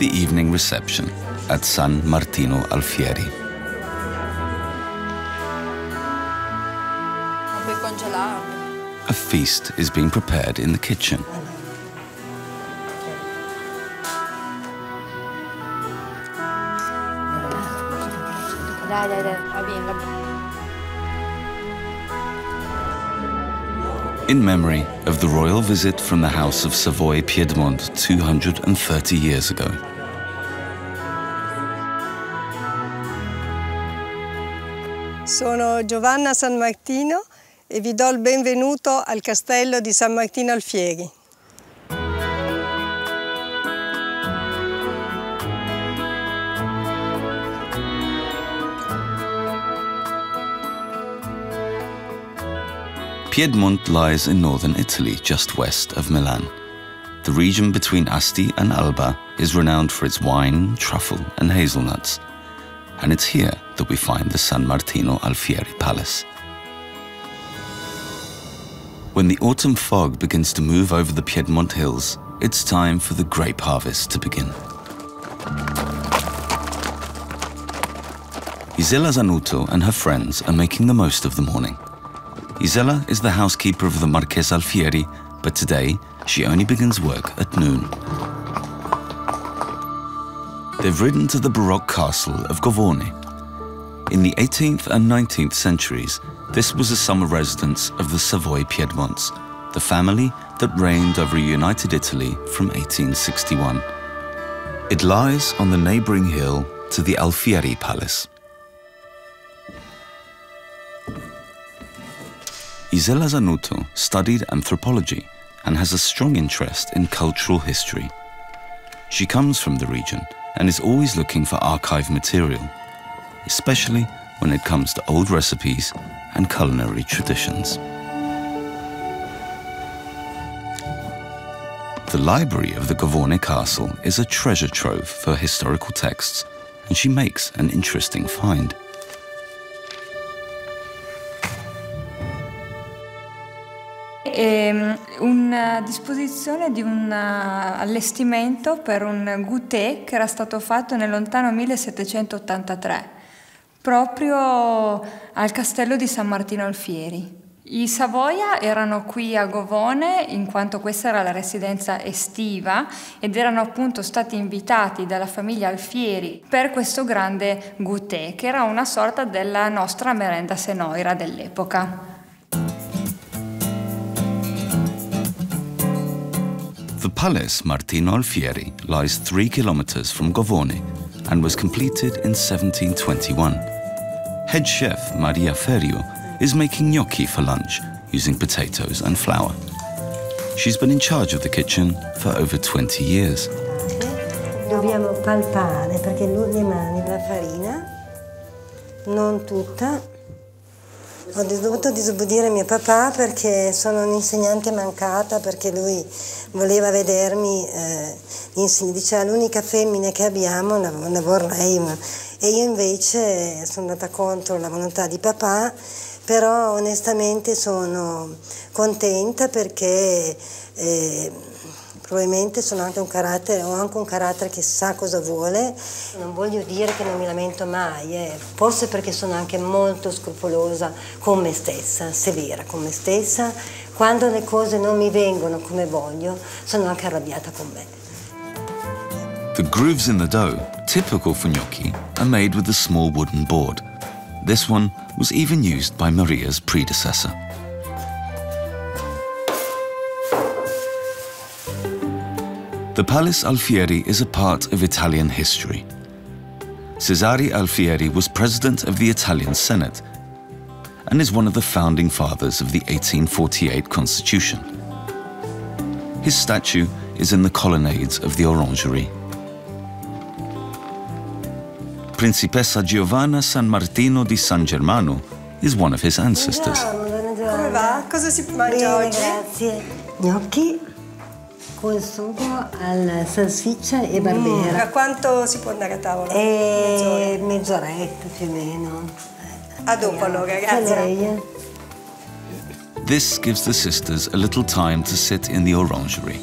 the evening reception at San Martino Alfieri. A feast is being prepared in the kitchen. In memory of the royal visit from the House of Savoy Piedmont 230 years ago. Sono Giovanna San Martino e vi do il benvenuto al castello di San Martino Alfieri. Piedmont lies in northern Italy, just west of Milan. The region between Asti and Alba is renowned for its wine, truffle and hazelnuts. And it's here that we find the San Martino Alfieri Palace. When the autumn fog begins to move over the Piedmont hills, it's time for the grape harvest to begin. Isella Zanutto and her friends are making the most of the morning. Isella is the housekeeper of the Marchese Alfieri, but today she only begins work at noon. They've ridden to the Baroque castle of Govone. In the 18th and 19th centuries, this was a summer residence of the Savoy Piedmonts, the family that reigned over united Italy from 1861. It lies on the neighboring hill to the Alfieri Palace. Isella Zanutto studied anthropology and has a strong interest in cultural history. She comes from the region and is always looking for archive material, especially when it comes to old recipes and culinary traditions. The library of the Govone Castle is a treasure trove for historical texts, and she makes an interesting find. È una disposizione di un allestimento per un goûter che era stato fatto nel lontano 1783, proprio al castello di San Martino Alfieri. I Savoia erano qui a Govone in quanto questa era la residenza estiva ed erano appunto stati invitati dalla famiglia Alfieri per questo grande goûter, che era una sorta della nostra merenda senoira dell'epoca. The palace Martino Alfieri lies 3 kilometers from Govone and was completed in 1721. Head chef Maria Ferrio is making gnocchi for lunch using potatoes and flour. She's been in charge of the kitchen for over 20 years. Dobbiamo palpare perché le mani la farina, non tutta. Ho dovuto disobbedire mio papà perché sono un'insegnante mancata, perché lui voleva vedermi, diceva l'unica femmina che abbiamo la vorrei, e io invece sono andata contro la volontà di papà, però onestamente sono contenta perché probabilmente ho anche un carattere che sa cosa vuole. Non voglio dire che non mi lamento mai, forse perché sono anche molto scrupolosa con me stessa, severa con me stessa. Quando le cose non mi vengono come voglio, sono anche arrabbiata con me. The grooves in the dough, typical for gnocchi, are made with a small wooden board. This one was even used by Maria's predecessor. The Palace Alfieri is a part of Italian history. Cesare Alfieri was president of the Italian Senate and is one of the founding fathers of the 1848 Constitution. His statue is in the colonnades of the Orangery. Principessa Giovanna San Martino di Germano is one of his ancestors. Come va? Cosa si mangia oggi? Grazie. Gnocchi col sugo alla salsiccia e barbera. Da quanto si può andare a tavola? Mezz'oretta più o meno. A dopo allora, grazie. This gives the sisters a little time to sit in the orangery.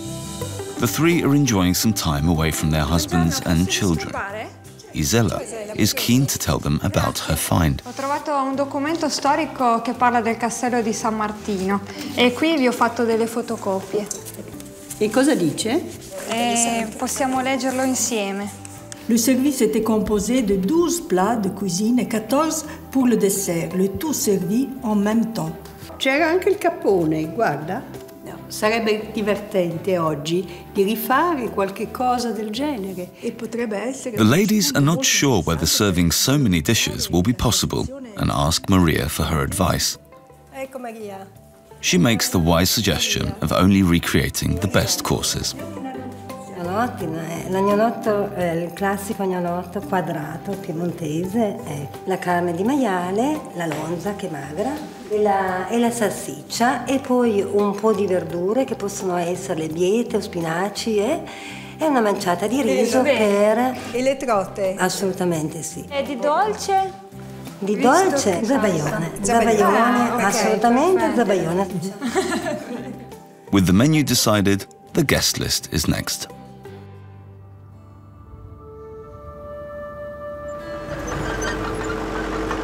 The three are enjoying some time away from their husbands and children. Isella is keen to tell them about her find. Ho trovato un documento storico che parla del castello di San Martino e qui vi ho fatto delle fotocopie. E cosa dice? Possiamo leggerlo insieme. Le service était composé de 12 plats de cuisine et 14 pour le dessert, le tout servi en même temps. C'era anche il cappone, guarda. Sarebbe divertente oggi di rifare qualche cosa del genere e potrebbe essere... The ladies are not sure whether serving so many dishes will be possible and ask Maria for her advice. Ecco Maria. She makes the wise suggestion of only recreating the best courses. L'agnolotto è il classico agnolotto quadrato piemontese, è la carne di maiale, la lonza che è magra e la salsiccia e poi un po' di verdure che possono essere le biete o spinaci e una manciata di riso per... E le trote? Assolutamente sì. E di dolce? Di dolce? Zabaione. Zabaione, okay, assolutamente zabaione. With the menu decided, the guest list is next.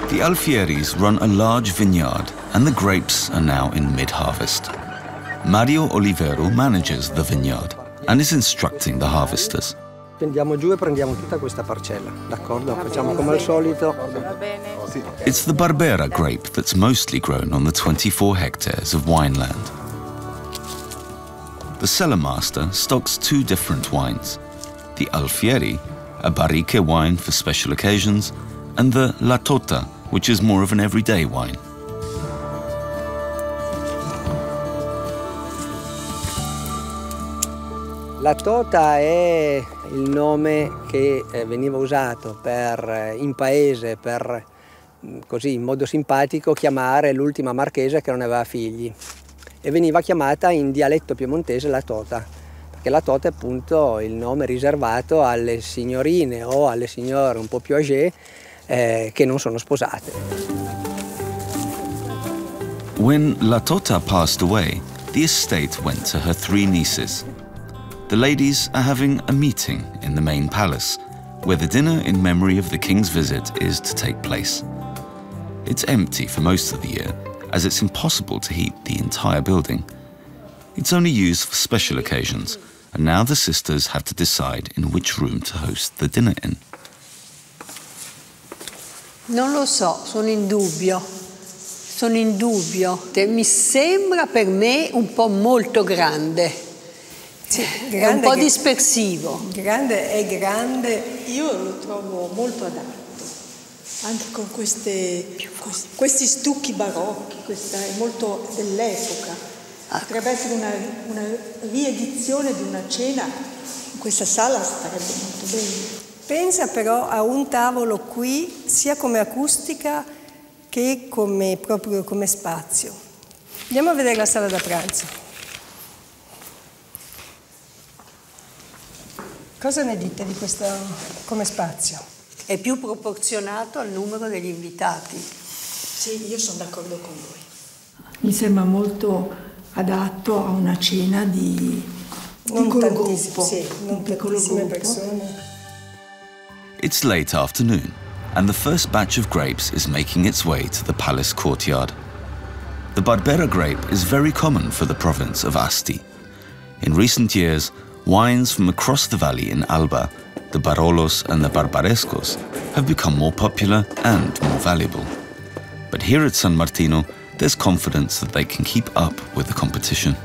The Alfieris run a large vineyard and the grapes are now in mid-harvest. Mario Olivero manages the vineyard and is instructing the harvesters. Andiamo giù e prendiamo tutta questa parcella, d'accordo? Facciamo come al solito. It's the Barbera grape that's mostly grown on the 24 hectares of wineland. The cellar master stocks two different wines. The Alfieri, a Baroque wine for special occasions, and the La Tota, which is more of an everyday wine. La Tota è il nome che veniva usato in paese per, così in modo simpatico, chiamare l'ultima marchesa che non aveva figli. E veniva chiamata in dialetto piemontese la Tota, perché la Tota è appunto il nome riservato alle signorine o alle signore un po' più âgée che non sono sposate. When La Tota passed away, the estate went to her three nieces. The ladies are having a meeting in the main palace, where the dinner in memory of the king's visit is to take place. It's empty for most of the year, as it's impossible to heat the entire building. It's only used for special occasions, and now the sisters have to decide in which room to host the dinner in. Non lo so, sono in dubbio. Sono in dubbio. Mi sembra per me un po' molto grande. Sì, è un po' dispersivo. Grande è grande. Io lo trovo molto adatto, anche con questi stucchi barocchi, questa è molto dell'epoca. Potrebbe essere una riedizione di una cena in questa sala, starebbe molto bene. Pensa però a un tavolo qui, sia come acustica che proprio come spazio. Andiamo a vedere la sala da pranzo. Cosa ne dite di questo come spazio? È più proporzionato al numero degli invitati. Sì, io sono d'accordo con voi. Mi sembra molto adatto a una cena di piccolo gruppo. Sì, non tantissime persone. It's late afternoon, and the first batch of grapes is making its way to the palace courtyard. The Barbera grape is very common for the province of Asti. In recent years, wines from across the valley in Alba, the Barolos and the Barbarescos, have become more popular and more valuable. But here at San Martino, there's confidence that they can keep up with the competition.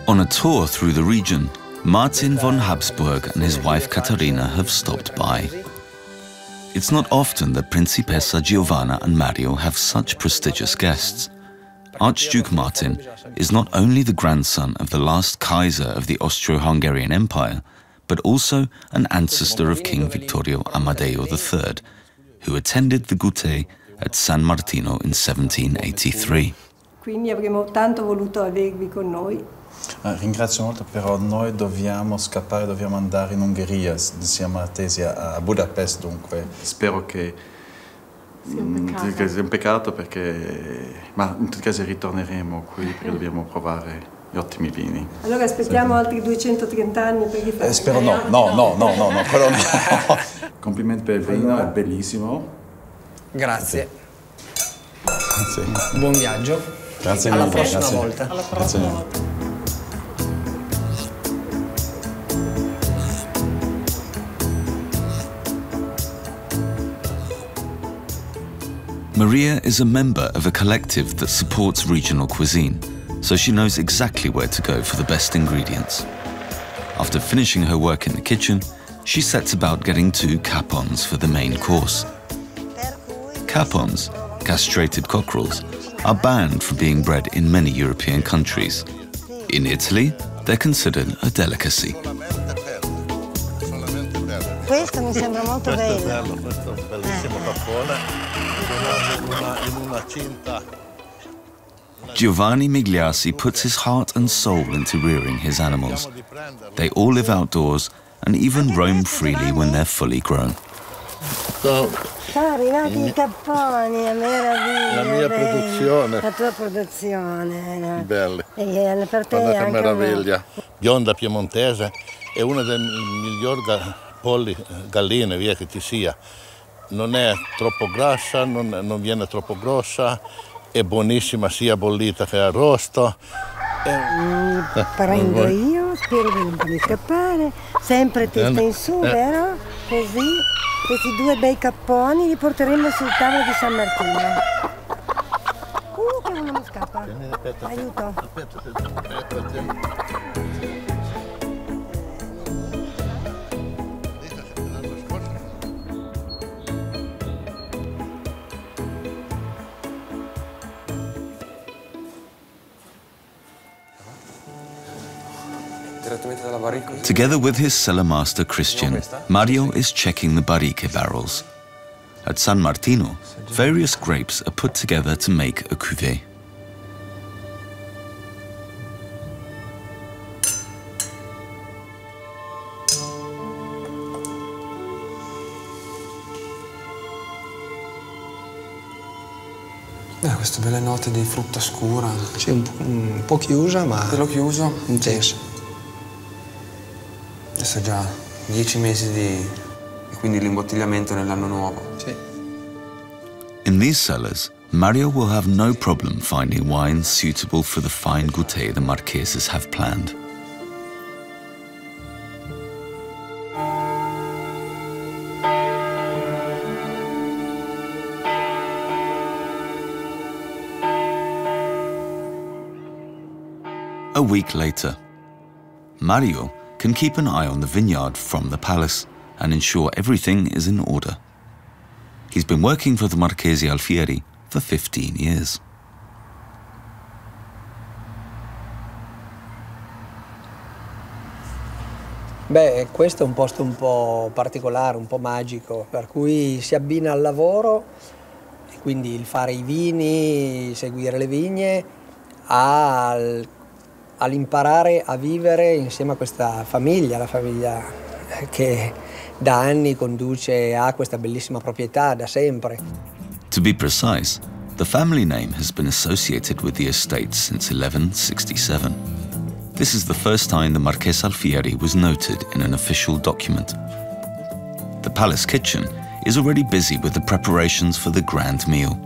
On a tour through the region, Martin von Habsburg and his wife Caterina have stopped by. It's not often that Principessa Giovanna and Mario have such prestigious guests. Archduke Martin is not only the grandson of the last Kaiser of the Austro-Hungarian Empire, but also an ancestor of King Vittorio Amadeo III, who attended the goûter at San Martino in 1783. Quindi avremmo tanto voluto avervi con noi. Ringrazio molto, però noi dobbiamo scappare, dobbiamo andare in Ungheria, siamo attesi a Budapest, dunque spero che È un peccato perché... Ma in tutti i casi ritorneremo qui perché dobbiamo provare gli ottimi vini. Allora aspettiamo altri 230 anni per rifare. Spero no, quello no. Complimenti per il vino, è bellissimo. Grazie. Sì. Buon viaggio. Grazie mille. Alla prossima volta. Alla prossima volta. Maria is a member of a collective that supports regional cuisine, so she knows exactly where to go for the best ingredients. After finishing her work in the kitchen, she sets about getting 2 capons for the main course. Capons, castrated cockerels, are banned from being bred in many European countries. In Italy, they're considered a delicacy. Questo mi sembra molto bello. Bello, questo è un bellissimo cappone in una cinta. Giovanni Migliasi puts his heart and soul into rearing his animals. They all live outdoors and even roam freely when they're fully grown. Sono arrivati i capponi, è meraviglia. La mia produzione. La tua produzione. Belle. E per te Guarda che anche meraviglia. Bionda piemontese è una delle migliori galline via che ci sia. Non è troppo grassa, non viene troppo grossa, è buonissima sia bollita che arrosto. Prendo io, spero di non farmi scappare, sempre testa in su, vero? Così, questi 2 bei capponi li porteremo sul tavolo di San Martino. Che uno mi scappa. Aiuto. Together with his cellar master Christian, Mario is checking the Baroque barrels. At San Martino, various grapes are put together to make a cuvée. Queste belle note di frutta scura. Sì, un po' chiusa, ma... Bello chiuso? Intensa. Adesso già 10 mesi e quindi l'imbottigliamento nell'anno nuovo. Sì. In these cellars, Mario will have no problem finding wines suitable for the fine goûter the Marcheses have planned. A week later, Mario can keep an eye on the vineyard from the palace and ensure everything is in order. He's been working for the Marchesi Alfieri for 15 years. Beh, questo è un posto un po' particolare, un po' magico, per cui si abbina al lavoro, e quindi il fare i vini, seguire le vigne, all'imparare a vivere insieme a questa famiglia, la famiglia che da anni conduce a questa bellissima proprietà, da sempre. To be precise, the family name has been associated with the estate since 1167. This is the first time the Marchese Alfieri was noted in an official document. The palace kitchen is already busy with the preparations for the grand meal.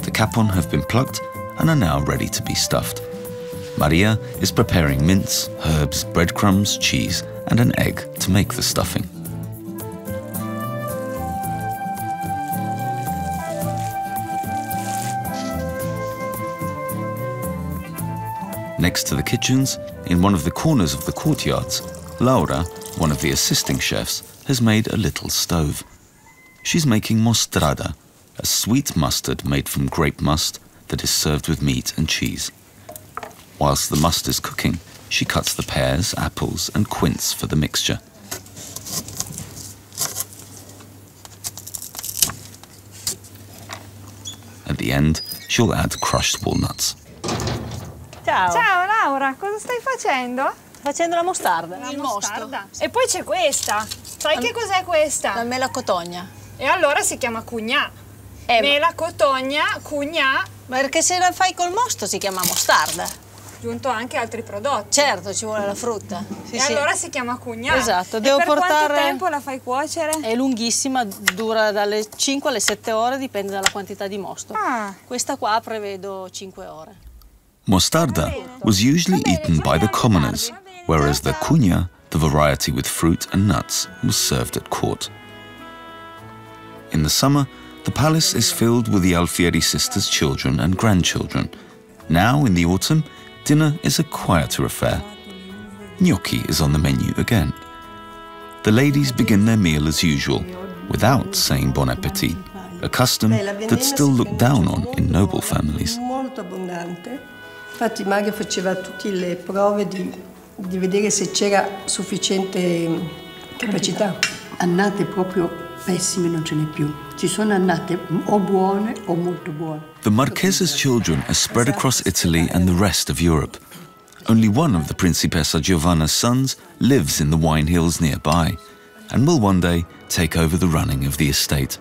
The capon have been plucked and are now ready to be stuffed. Maria is preparing mince, herbs, breadcrumbs, cheese, and an egg to make the stuffing. Next to the kitchens, in one of the corners of the courtyards, Laura, one of the assisting chefs, has made a little stove. She's making mostrada, a sweet mustard made from grape must that is served with meat and cheese. Whilst the must is cooking, she cuts the pears, apples, and quince for the mixture. At the end, she'll add crushed walnuts. Ciao! Ciao Laura, cosa stai facendo? Facendo la mostarda. Il mostro. E poi c'è questa. Sai che cos'è questa? La mela cotogna. E allora si chiama cugnà. Mela, cotogna, cugna. Perché se la fai col mosto si chiama mostarda. Aggiunto anche altri prodotti. Certo, ci vuole la frutta. Sì, allora si chiama cugna. Esatto, devo portare... quanto tempo la fai cuocere? È lunghissima, dura dalle 5 alle 7 ore, dipende dalla quantità di mosto. Questa qua prevedo 5 ore. Mostarda was usually eaten by the commoners, whereas the cugna, the variety with fruit and nuts, was served at court. In the summer, the palace is filled with the Alfieri sisters' children and grandchildren. Now, in the autumn, dinner is a quieter affair. Gnocchi is on the menu again. The ladies begin their meal as usual, without saying bon appetit, a custom that's still looked down on in noble families. Molto abbondante. Infatti Mario faceva tutte le prove di vedere se c'era sufficiente capacità. Annate proprio pessime non ce n'è più. Ci sono annate o buone o molto buone. The Marchese's children are spread across Italy and the rest of Europe. Only one of the Principessa Giovanna's sons lives in the wine hills nearby and will one day take over the running of the estate.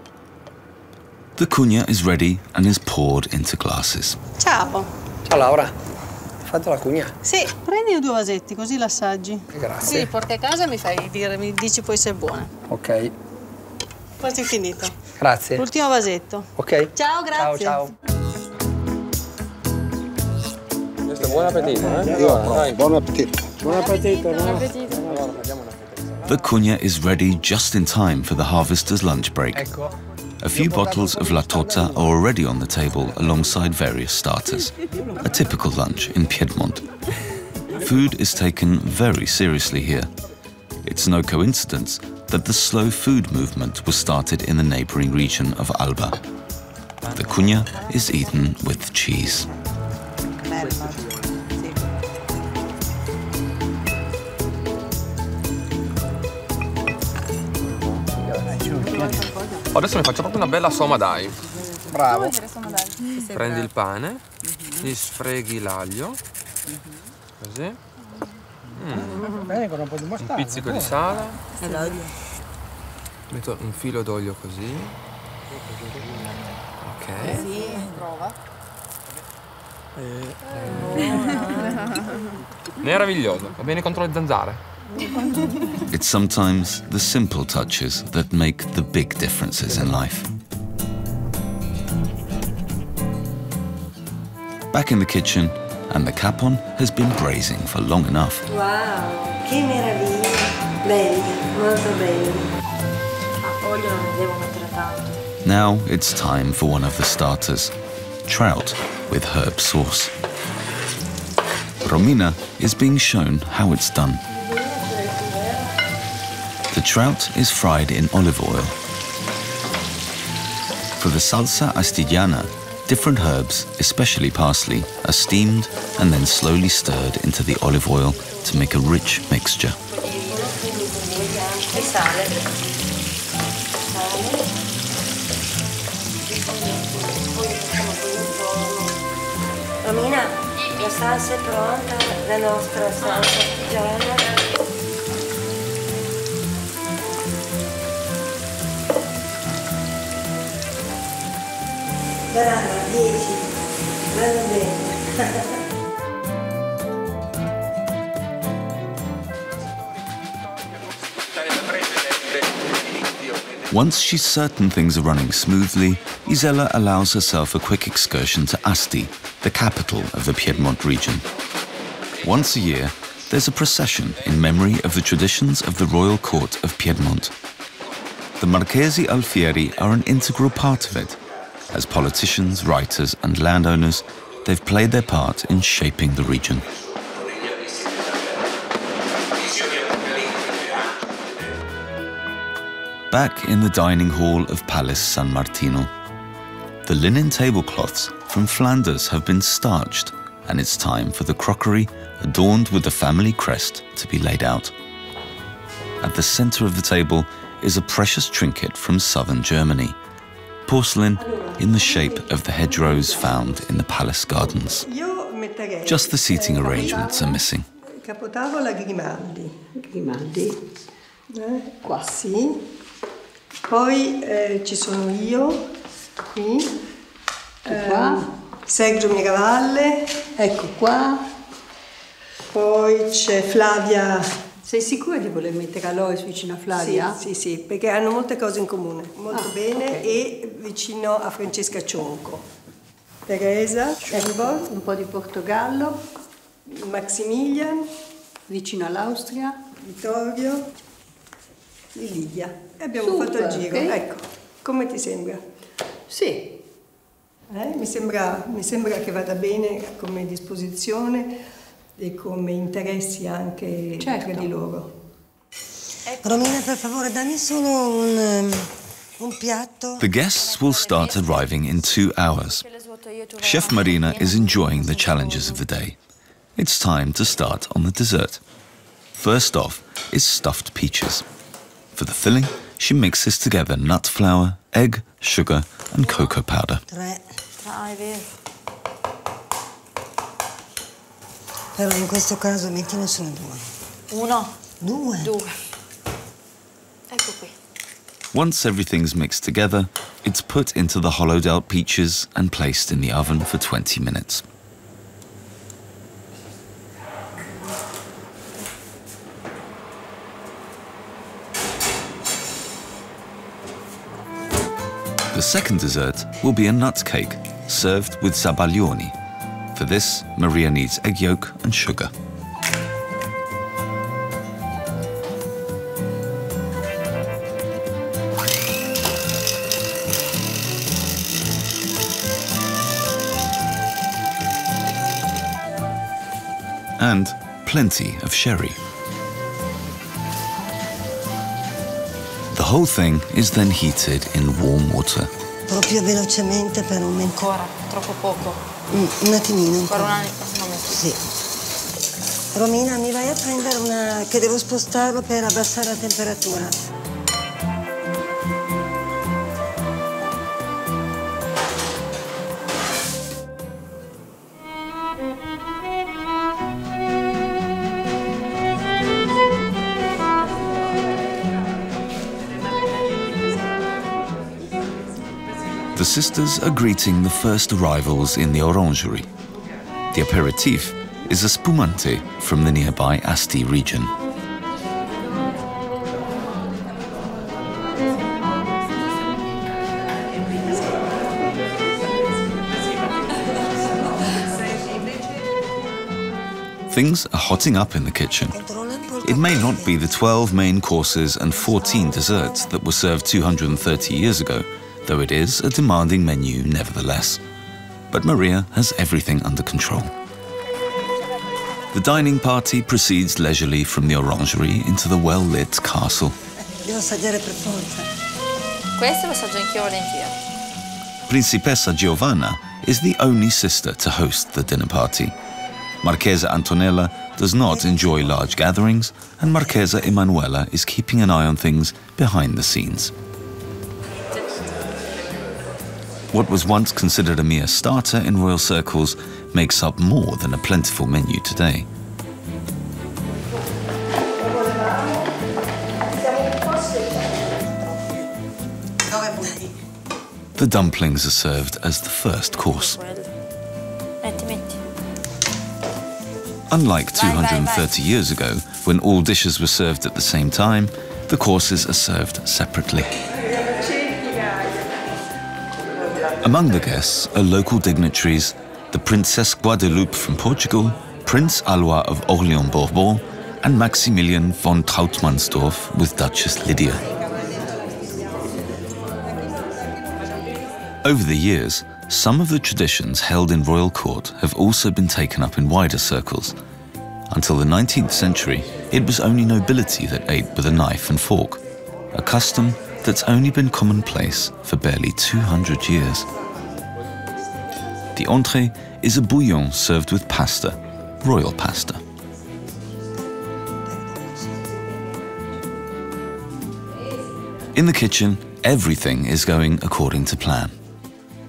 The cugna is ready and is poured into glasses. Ciao. Ciao Laura, hai fatto la cugna? Sì, prendi 2 vasetti così l'assaggi. Grazie. Sì, porti a casa e mi dici poi se è buona. Ok. Quasi finito. Grazie. L'ultimo vasetto. Ok. Ciao, grazie. Ciao, Questo è buon appetito, eh? Buon appetito. Buon appetito, no? The cugna is ready just in time for the harvester's lunch break. Ecco. A few bottles of la Tota are already on the table alongside various starters. A typical lunch in Piedmont. Food is taken very seriously here. It's no coincidence that the slow food movement was started in the neighboring region of Alba. The cugna is eaten with cheese. Adesso mi faccio proprio una bella soma d'ai. Bravo. Prendi il pane, gli sfreghi l'aglio, così. Un pizzico di sale. Metto un filo d'olio così. Ok. Prova. Meraviglioso, va bene contro le zanzare. It's sometimes the simple touches that make the big differences in life. Back in the kitchen, and the capon has been braising for long enough. Wow, che meraviglia! Belli, molto belli. Olio non ne devo mettere tanto. Now it's time for one of the starters, trout with herb sauce. Romina is being shown how it's done. The trout is fried in olive oil. For the salsa astillana, different herbs, especially parsley, are steamed and then slowly stirred into the olive oil to make a rich mixture. Romina, la salsa è pronta, la nostra salsa astillana. Brava, 10, vanno bene. Once she's certain things are running smoothly, Isella allows herself a quick excursion to Asti, the capital of the Piedmont region. Once a year, there's a procession in memory of the traditions of the royal court of Piedmont. The Marchesi Alfieri are an integral part of it. As politicians, writers and landowners, they've played their part in shaping the region. Back in the dining hall of Palace San Martino, the linen tablecloths from Flanders have been starched, and it's time for the crockery adorned with the family crest to be laid out. At the center of the table is a precious trinket from southern Germany, porcelain in the shape of the hedgerows found in the palace gardens. Just the seating arrangements are missing. Capotavola Grimaldi. Grimaldi. Qua sì. Poi ci sono io, Qui. Sergio Miravalle. Ecco qua. Poi c'è Flavia. Sei sicura di voler mettere Alois vicino a Flavia? Sì, sì, sì, perché hanno molte cose in comune, molto bene, okay. E vicino a Francesca Cionco. Teresa, Embol, un po' di Portogallo. Maximilian, vicino all'Austria. Vittorio, Lidia. E abbiamo Super, fatto il giro. okay. Ecco, come ti sembra? Sì. Mi sembra che vada bene come disposizione e come interessi anche tra di loro. Romina, per favore, dammi solo un piatto. The guests will start arriving in 2 hours. Chef Marina is enjoying the challenges of the day. It's time to start on the dessert. First off is stuffed peaches. For the filling, she mixes together nut flour, egg, sugar and cocoa powder. 3. È vero. Però in questo caso mettine solo 2. 1. 2. 2. Ecco qui. Once everything's mixed together, it's put into the hollowed out peaches and placed in the oven for 20 minutes. The second dessert will be a nut cake, served with zabaglioni. For this, Maria needs egg yolk and sugar. And plenty of sherry. The whole thing is then heated in warm water. Proprio velocemente per un momento. Ancora, troppo poco. Un attimino. Ancora un momento. Sì. Romina, mi vai a prendere una... che devo spostarlo per abbassare la temperatura. The sisters are greeting the first arrivals in the orangery. The aperitif is a spumante from the nearby Asti region. Things are hotting up in the kitchen. It may not be the 12 main courses and 14 desserts that were served 230 years ago, though it is a demanding menu nevertheless. But Maria has everything under control. The dining party proceeds leisurely from the orangery into the well-lit castle. Devo assaggiare per forza. Questo lo assaggio anch'io volentieri. Principessa Giovanna is the only sister to host the dinner party. Marchesa Antonella does not enjoy large gatherings, and Marchesa Emanuela is keeping an eye on things behind the scenes. What was once considered a mere starter in royal circles makes up more than a plentiful menu today. The dumplings are served as the first course. Unlike 230 years ago, when all dishes were served at the same time, the courses are served separately. Among the guests are local dignitaries, the Princess Guadeloupe from Portugal, Prince Alois of Orléans-Bourbon, and Maximilian von Trautmannsdorf with Duchess Lydia. Over the years, some of the traditions held in royal court have also been taken up in wider circles. Until the 19th century, it was only nobility that ate with a knife and fork, a custom that's only been commonplace for barely 200 years. The entree is a bouillon served with pasta, royal pasta. In the kitchen, everything is going according to plan.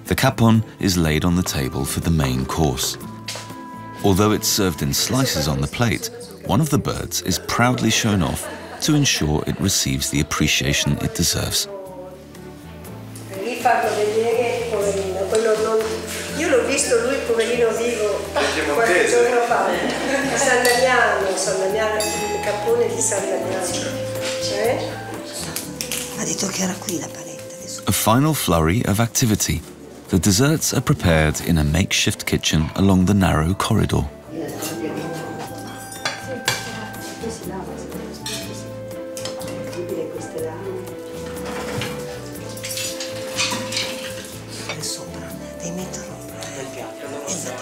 The capon is laid on the table for the main course. Although it's served in slices on the plate, one of the birds is proudly shown off to ensure it receives the appreciation it deserves. Vi farlo vedere visto lui poverino vivo qualche giorno fa. San Damiano, il cappone di San Damiano. Ha detto che era qui la paletta. A final flurry of activity. The desserts are prepared in a makeshift kitchen along the narrow corridor.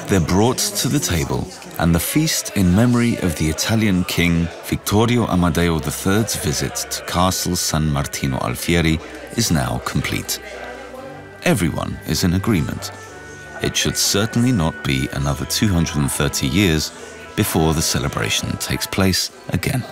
They're brought to the table, and the feast in memory of the Italian king Vittorio Amadeo III's visit to Castle San Martino Alfieri is now complete. Everyone is in agreement. It should certainly not be another 230 years before the celebration takes place again.